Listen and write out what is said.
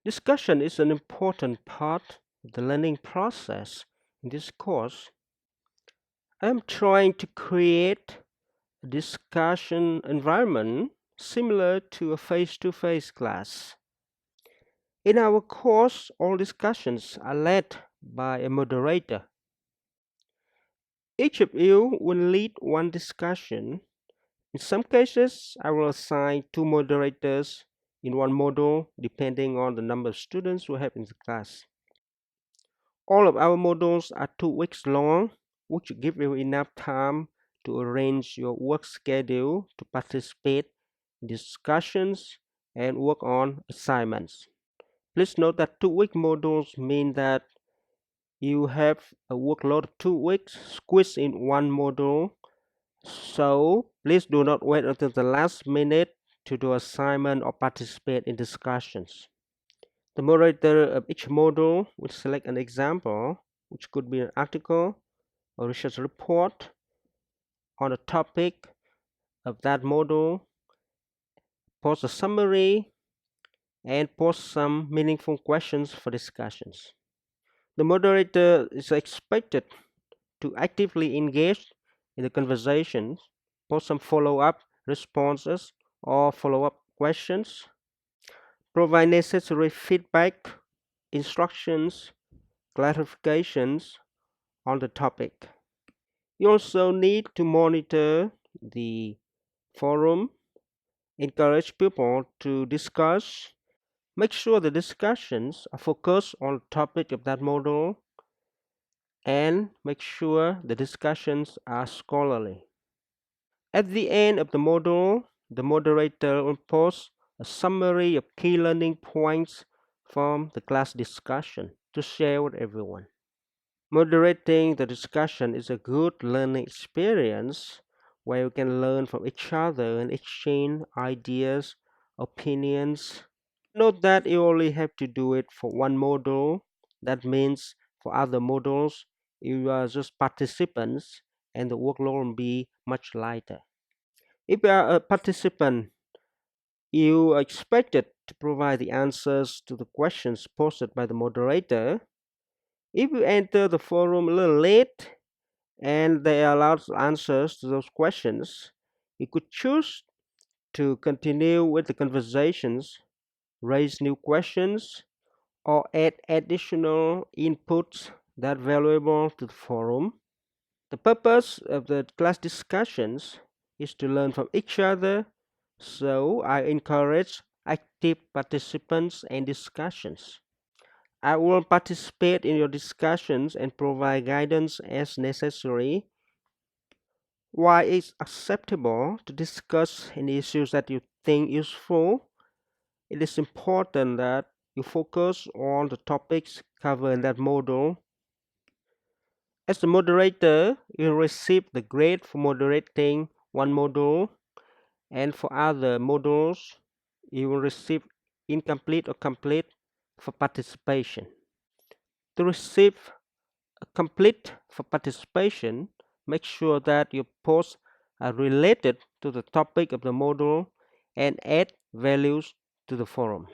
Discussion is an important part of the learning process. In this course, I am trying to create a discussion environment similar to a face-to-face class. In our course, all discussions are led by a moderator. Each of you will lead one discussion. In some cases, I will assign two moderators in one module depending on the number of students we have in the class. All of our modules are 2 weeks long, which give you enough time to arrange your work schedule to participate in discussions and work on assignments. Please note that 2 week modules mean that you have a workload of 2 weeks squeezed in one module. So please do not wait until the last minute to do assignment or participate in discussions. The moderator of each module will select an example, which could be an article or research report on the topic of that module, post a summary, and post some meaningful questions for discussions. The moderator is expected to actively engage in the conversations, post some follow-up responses or follow-up questions, provide necessary feedback, instructions, clarifications on the topic. You also need to monitor the forum, encourage people to discuss, make sure the discussions are focused on the topic of that module, and make sure the discussions are scholarly. At the end of the module, the moderator will post a summary of key learning points from the class discussion to share with everyone. Moderating the discussion is a good learning experience where you can learn from each other and exchange ideas, opinions. Note that you only have to do it for one module. That means for other modules, you are just participants and the workload will be much lighter. If you are a participant, you are expected to provide the answers to the questions posted by the moderator. If you enter the forum a little late and they allow answers to those questions, you could choose to continue with the conversations, raise new questions, or add additional inputs that are valuable to the forum. The purpose of the class discussions is to learn from each other, so I encourage active participants and discussions. I will participate in your discussions and provide guidance as necessary. While it's acceptable to discuss any issues that you think useful, it is important that you focus on the topics covered in that module. As the moderator, you receive the grade for moderating one module, and for other modules, you will receive incomplete or complete for participation. To receive a complete for participation, make sure that your posts are related to the topic of the module and add values to the forum.